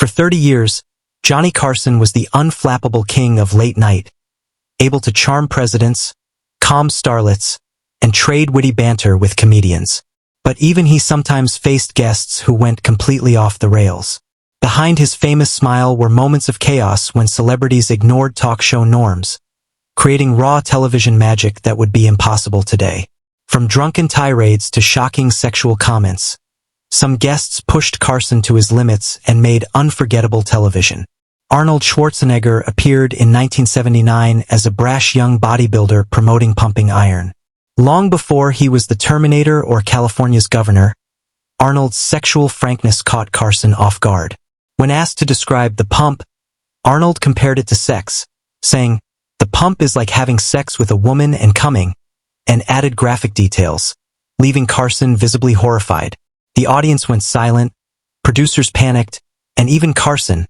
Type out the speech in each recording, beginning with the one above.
For 30 years, Johnny Carson was the unflappable king of late night, able to charm presidents, calm starlets, and trade witty banter with comedians. But even he sometimes faced guests who went completely off the rails. Behind his famous smile were moments of chaos when celebrities ignored talk show norms, creating raw television magic that would be impossible today. From drunken tirades to shocking sexual comments, some guests pushed Carson to his limits and made unforgettable television. Arnold Schwarzenegger appeared in 1979 as a brash young bodybuilder promoting pumping iron. Long before he was the Terminator or California's governor, Arnold's sexual frankness caught Carson off guard. When asked to describe the pump, Arnold compared it to sex, saying, "The pump is like having sex with a woman and coming," and added graphic details, leaving Carson visibly horrified. The audience went silent, producers panicked, and even Carson,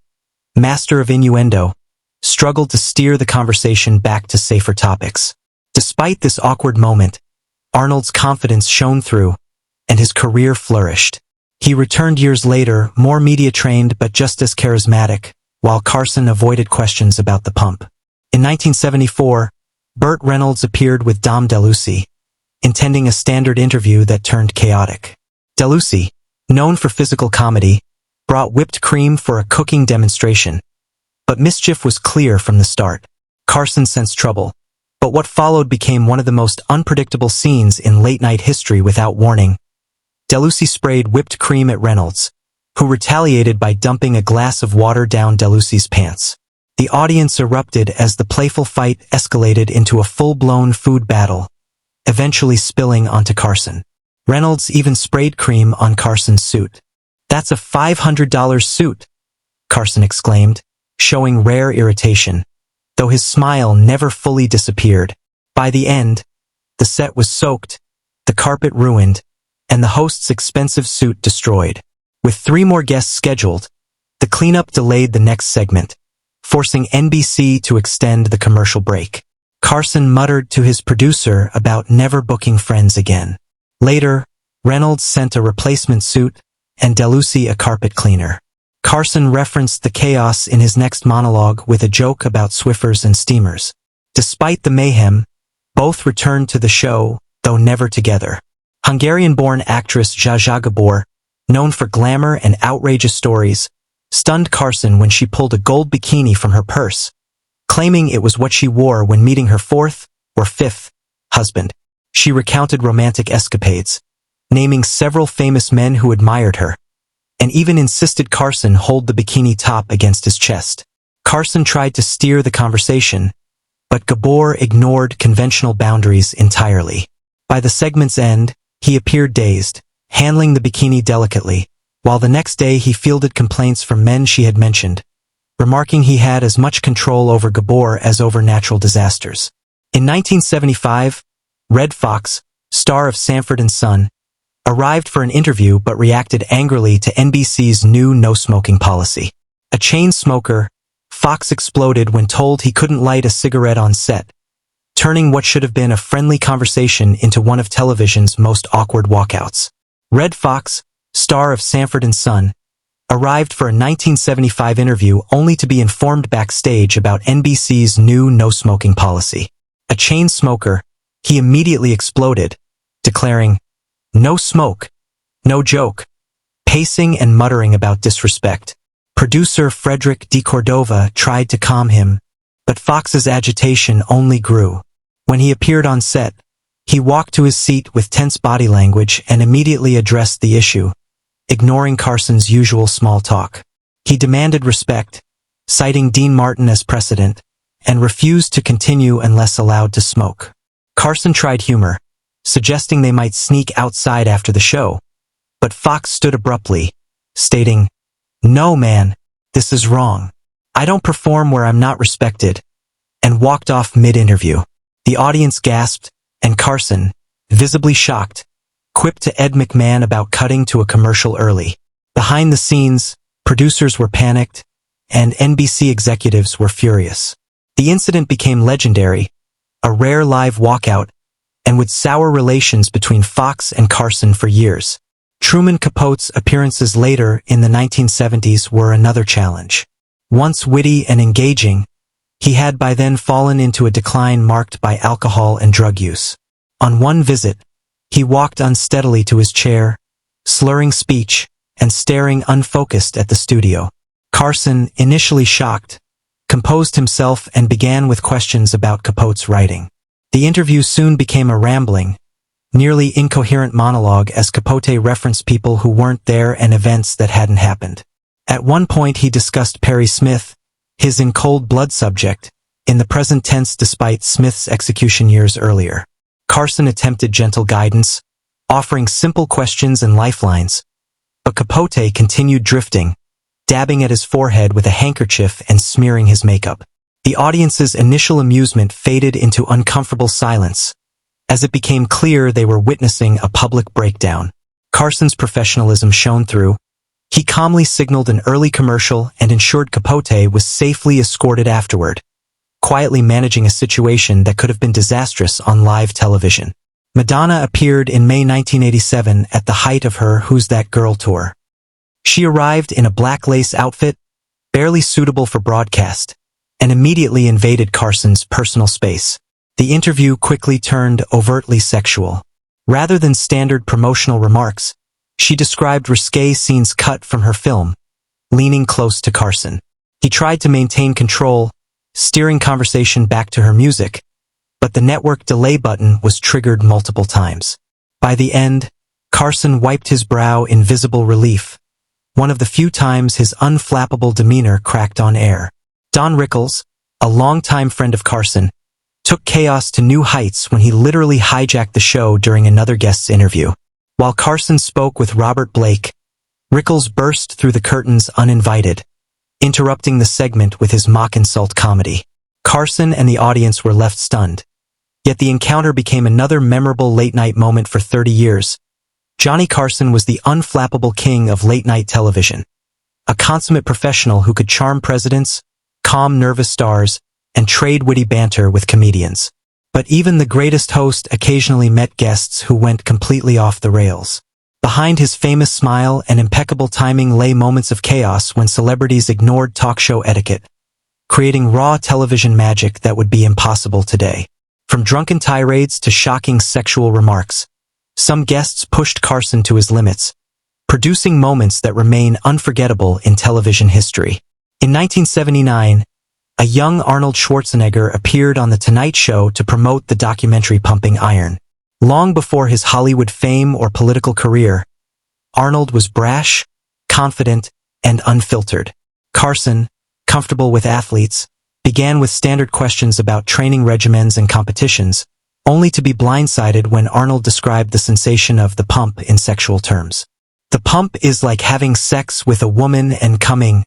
master of innuendo, struggled to steer the conversation back to safer topics. Despite this awkward moment, Arnold's confidence shone through, and his career flourished. He returned years later, more media-trained but just as charismatic, while Carson avoided questions about the pump. In 1974, Burt Reynolds appeared with Dom DeLuise, intending a standard interview that turned chaotic. DeLuise, known for physical comedy, brought whipped cream for a cooking demonstration. But mischief was clear from the start. Carson sensed trouble, but what followed became one of the most unpredictable scenes in late-night history without warning. DeLuise sprayed whipped cream at Reynolds, who retaliated by dumping a glass of water down DeLuise's pants. The audience erupted as the playful fight escalated into a full-blown food battle, eventually spilling onto Carson. Reynolds even sprayed cream on Carson's suit. "That's a $500 suit," Carson exclaimed, showing rare irritation, though his smile never fully disappeared. By the end, the set was soaked, the carpet ruined, and the host's expensive suit destroyed. With 3 more guests scheduled, the cleanup delayed the next segment, forcing NBC to extend the commercial break. Carson muttered to his producer about never booking Friends again. Later, Reynolds sent a replacement suit and DeLuise a carpet cleaner. Carson referenced the chaos in his next monologue with a joke about Swiffers and steamers. Despite the mayhem, both returned to the show, though never together. Hungarian-born actress Zsa Zsa Gabor, known for glamour and outrageous stories, stunned Carson when she pulled a gold bikini from her purse, claiming it was what she wore when meeting her 4th or 5th husband. She recounted romantic escapades, naming several famous men who admired her, and even insisted Carson hold the bikini top against his chest. Carson tried to steer the conversation, but Gabor ignored conventional boundaries entirely. By the segment's end, he appeared dazed, handling the bikini delicately, while the next day he fielded complaints from men she had mentioned, remarking he had as much control over Gabor as over natural disasters. In 1975, Red Fox, star of Sanford and Son, arrived for an interview but reacted angrily to NBC's new no-smoking policy. A chain smoker, Fox exploded when told he couldn't light a cigarette on set, turning what should have been a friendly conversation into one of television's most awkward walkouts. Red Fox, star of Sanford and Son, arrived for a 1975 interview only to be informed backstage about NBC's new no-smoking policy. A chain smoker, he immediately exploded, declaring, "No smoke, no joke," pacing and muttering about disrespect. Producer Frederick de Cordova tried to calm him, but Fox's agitation only grew. When he appeared on set, he walked to his seat with tense body language and immediately addressed the issue, ignoring Carson's usual small talk. He demanded respect, citing Dean Martin as precedent, and refused to continue unless allowed to smoke. Carson tried humor, suggesting they might sneak outside after the show, but Fox stood abruptly, stating, "No, man, this is wrong. I don't perform where I'm not respected," and walked off mid-interview. The audience gasped, and Carson, visibly shocked, quipped to Ed McMahon about cutting to a commercial early. Behind the scenes, producers were panicked, and NBC executives were furious. The incident became legendary, a rare live walkout, and would sour relations between Fox and Carson for years. Truman Capote's appearances later in the 1970s were another challenge. Once witty and engaging, he had by then fallen into a decline marked by alcohol and drug use. On one visit, he walked unsteadily to his chair, slurring speech and staring unfocused at the studio. Carson, initially shocked, composed himself and began with questions about Capote's writing. The interview soon became a rambling, nearly incoherent monologue as Capote referenced people who weren't there and events that hadn't happened. At one point he discussed Perry Smith, his in cold blood subject, in the present tense despite Smith's execution years earlier. Carson attempted gentle guidance, offering simple questions and lifelines, but Capote continued drifting, dabbing at his forehead with a handkerchief and smearing his makeup. The audience's initial amusement faded into uncomfortable silence, as it became clear they were witnessing a public breakdown. Carson's professionalism shone through. He calmly signaled an early commercial and ensured Capote was safely escorted afterward, quietly managing a situation that could have been disastrous on live television. Madonna appeared in May 1987 at the height of her Who's That Girl tour. She arrived in a black lace outfit, barely suitable for broadcast, and immediately invaded Carson's personal space. The interview quickly turned overtly sexual. Rather than standard promotional remarks, she described risque scenes cut from her film, leaning close to Carson. He tried to maintain control, steering conversation back to her music, but the network delay button was triggered multiple times. By the end, Carson wiped his brow in visible relief, one of the few times his unflappable demeanor cracked on air. Don Rickles, a longtime friend of Carson, took chaos to new heights when he literally hijacked the show during another guest's interview. While Carson spoke with Robert Blake, Rickles burst through the curtains uninvited, interrupting the segment with his mock insult comedy. Carson and the audience were left stunned. Yet the encounter became another memorable late-night moment for 30 years. Johnny Carson was the unflappable king of late-night television, a consummate professional who could charm presidents, calm nervous stars, and trade witty banter with comedians. But even the greatest host occasionally met guests who went completely off the rails. Behind his famous smile and impeccable timing lay moments of chaos when celebrities ignored talk show etiquette, creating raw television magic that would be impossible today. From drunken tirades to shocking sexual remarks, some guests pushed Carson to his limits, producing moments that remain unforgettable in television history. In 1979, a young Arnold Schwarzenegger appeared on The Tonight Show to promote the documentary Pumping Iron. Long before his Hollywood fame or political career, Arnold was brash, confident, and unfiltered. Carson, comfortable with athletes, began with standard questions about training regimens and competitions, only to be blindsided when Arnold described the sensation of the pump in sexual terms. "The pump is like having sex with a woman and coming,"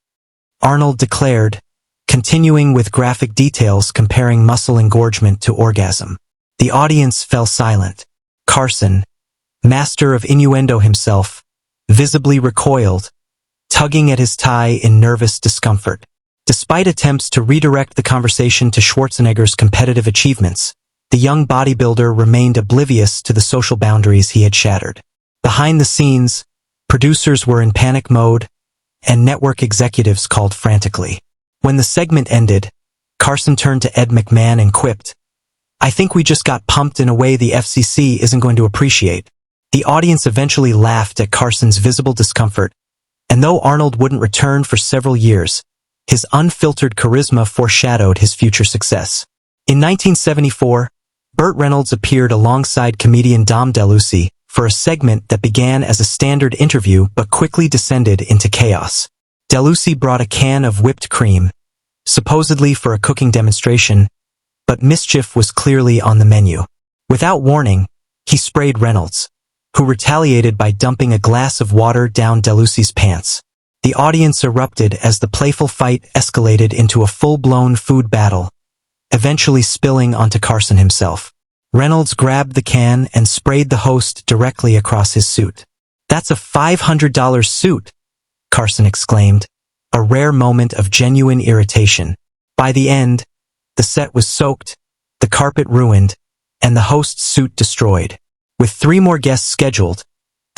Arnold declared, continuing with graphic details comparing muscle engorgement to orgasm. The audience fell silent. Carson, master of innuendo himself, visibly recoiled, tugging at his tie in nervous discomfort. Despite attempts to redirect the conversation to Schwarzenegger's competitive achievements, the young bodybuilder remained oblivious to the social boundaries he had shattered. Behind the scenes, producers were in panic mode, and network executives called frantically. When the segment ended, Carson turned to Ed McMahon and quipped, "I think we just got pumped in a way the FCC isn't going to appreciate." The audience eventually laughed at Carson's visible discomfort, and though Arnold wouldn't return for several years, his unfiltered charisma foreshadowed his future success. In 1974, Burt Reynolds appeared alongside comedian Dom DeLuise for a segment that began as a standard interview but quickly descended into chaos. DeLuise brought a can of whipped cream, supposedly for a cooking demonstration, but mischief was clearly on the menu. Without warning, he sprayed Reynolds, who retaliated by dumping a glass of water down DeLuise's pants. The audience erupted as the playful fight escalated into a full-blown food battle, eventually spilling onto Carson himself. Reynolds grabbed the can and sprayed the host directly across his suit. "That's a $500 suit," Carson exclaimed, a rare moment of genuine irritation. By the end, the set was soaked, the carpet ruined, and the host's suit destroyed. With 3 more guests scheduled,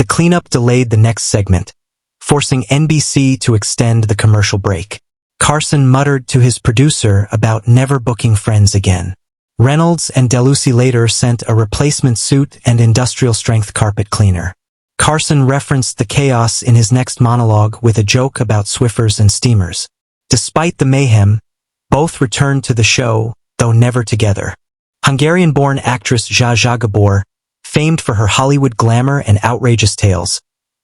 The cleanup delayed the next segment, forcing NBC to extend the commercial break. Carson muttered to his producer about never booking Friends again. Reynolds and DeLucy later sent a replacement suit and industrial-strength carpet cleaner. Carson referenced the chaos in his next monologue with a joke about Swiffers and steamers. Despite the mayhem, both returned to the show, though never together. Hungarian-born actress Zsa Zsa Gabor, famed for her Hollywood glamour and outrageous tales,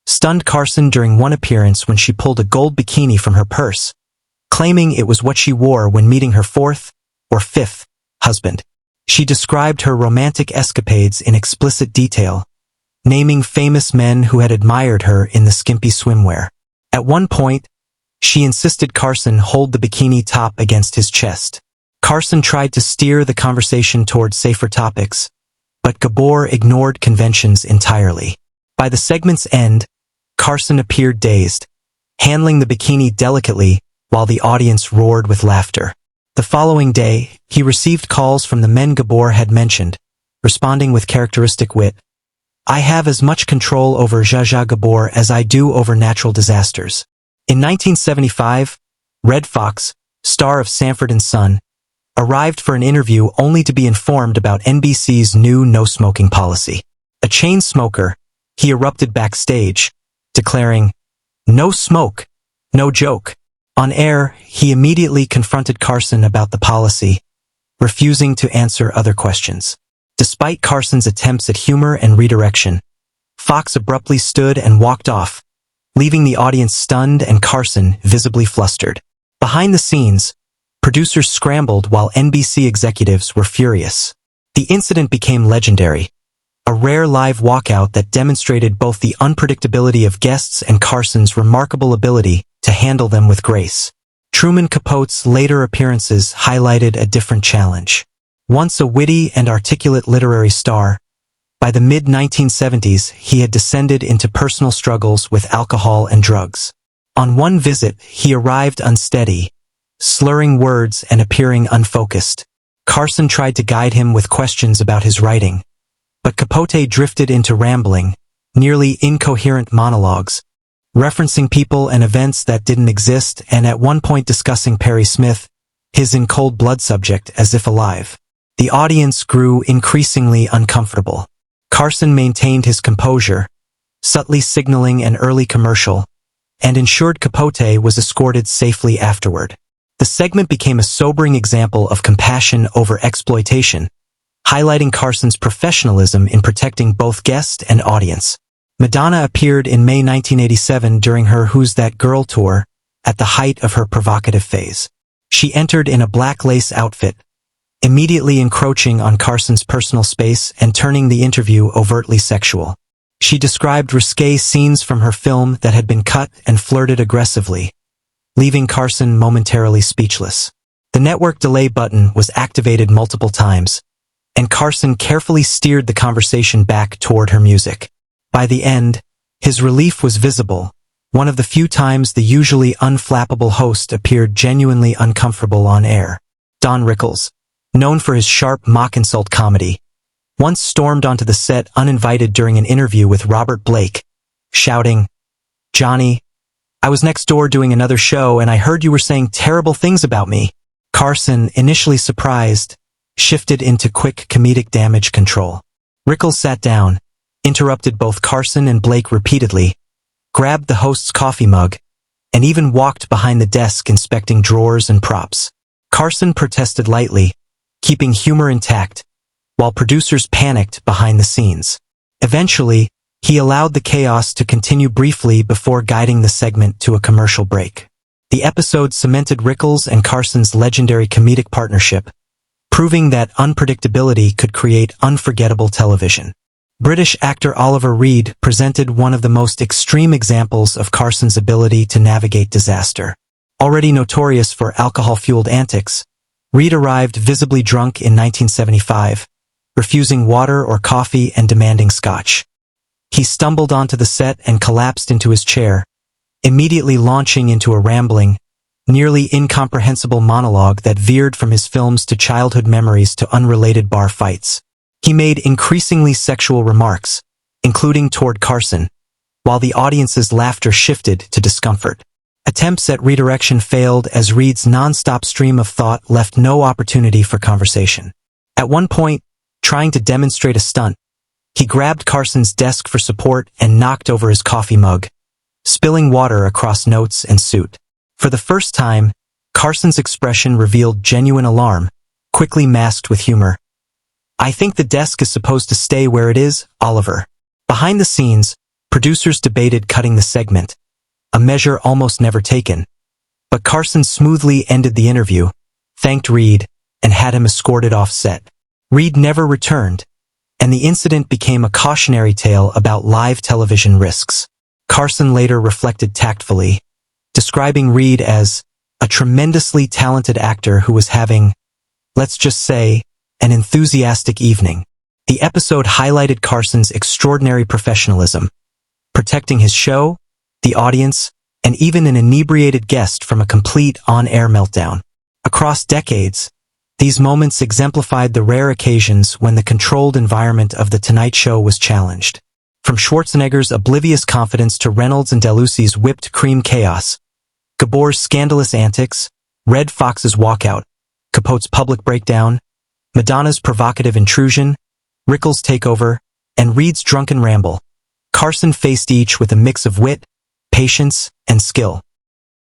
stunned Carson during one appearance when she pulled a gold bikini from her purse, claiming it was what she wore when meeting her fourth or fifth husband. She described her romantic escapades in explicit detail, naming famous men who had admired her in the skimpy swimwear. At one point, she insisted Carson hold the bikini top against his chest. Carson tried to steer the conversation toward safer topics, but Gabor ignored conventions entirely. By the segment's end, Carson appeared dazed, handling the bikini delicately while the audience roared with laughter. The following day, he received calls from the men Gabor had mentioned, responding with characteristic wit. "I have as much control over Zsa Zsa Gabor as I do over natural disasters." In 1975, Red Fox, star of Sanford and Son, arrived for an interview only to be informed about NBC's new no-smoking policy. A chain smoker, he erupted backstage, declaring, "No smoke, no joke." On air, he immediately confronted Carson about the policy, refusing to answer other questions. Despite Carson's attempts at humor and redirection, Fox abruptly stood and walked off, leaving the audience stunned and Carson visibly flustered. Behind the scenes, producers scrambled while NBC executives were furious. The incident became legendary, a rare live walkout that demonstrated both the unpredictability of guests and Carson's remarkable ability to handle them with grace. Truman Capote's later appearances highlighted a different challenge. Once a witty and articulate literary star, by the mid-1970s he had descended into personal struggles with alcohol and drugs. On one visit, he arrived unsteady, slurring words and appearing unfocused. Carson tried to guide him with questions about his writing, but Capote drifted into rambling, nearly incoherent monologues, referencing people and events that didn't exist and at one point discussing Perry Smith, his in cold blood subject, as if alive. The audience grew increasingly uncomfortable. Carson maintained his composure, subtly signaling an early commercial, and ensured Capote was escorted safely afterward. The segment became a sobering example of compassion over exploitation, highlighting Carson's professionalism in protecting both guest and audience. Madonna appeared in May 1987 during her Who's That Girl tour, at the height of her provocative phase. She entered in a black lace outfit, immediately encroaching on Carson's personal space and turning the interview overtly sexual. She described risque scenes from her film that had been cut and flirted aggressively, leaving Carson momentarily speechless. The network delay button was activated multiple times, and Carson carefully steered the conversation back toward her music. By the end, his relief was visible, one of the few times the usually unflappable host appeared genuinely uncomfortable on air. Don Rickles, known for his sharp mock-insult comedy, once stormed onto the set uninvited during an interview with Robert Blake, shouting, "Johnny, I was next door doing another show and I heard you were saying terrible things about me." Carson, initially surprised, shifted into quick comedic damage control. Rickles sat down, interrupted both Carson and Blake repeatedly, grabbed the host's coffee mug, and even walked behind the desk inspecting drawers and props. Carson protested lightly, keeping humor intact, while producers panicked behind the scenes. Eventually, he allowed the chaos to continue briefly before guiding the segment to a commercial break. The episode cemented Rickles and Carson's legendary comedic partnership, proving that unpredictability could create unforgettable television. British actor Oliver Reed presented one of the most extreme examples of Carson's ability to navigate disaster. Already notorious for alcohol-fueled antics, Reed arrived visibly drunk in 1975, refusing water or coffee and demanding scotch. He stumbled onto the set and collapsed into his chair, immediately launching into a rambling, nearly incomprehensible monologue that veered from his films to childhood memories to unrelated bar fights. He made increasingly sexual remarks, including toward Carson, while the audience's laughter shifted to discomfort. Attempts at redirection failed as Reed's non-stop stream of thought left no opportunity for conversation. At one point, trying to demonstrate a stunt, he grabbed Carson's desk for support and knocked over his coffee mug, spilling water across notes and suit. For the first time, Carson's expression revealed genuine alarm, quickly masked with humor. "I think the desk is supposed to stay where it is, Oliver." Behind the scenes, producers debated cutting the segment, a measure almost never taken. But Carson smoothly ended the interview, thanked Reed, and had him escorted off set. Reed never returned, and the incident became a cautionary tale about live television risks. Carson later reflected tactfully, describing Reed as a tremendously talented actor who was having, let's just say, an enthusiastic evening. The episode highlighted Carson's extraordinary professionalism, protecting his show, the audience, and even an inebriated guest from a complete on-air meltdown. Across decades, these moments exemplified the rare occasions when the controlled environment of The Tonight Show was challenged. From Schwarzenegger's oblivious confidence to Reynolds and DeLucie's whipped cream chaos, Gabor's scandalous antics, Red Fox's walkout, Capote's public breakdown, Madonna's provocative intrusion, Rickles' takeover, and Reed's drunken ramble, Carson faced each with a mix of wit, patience, and skill.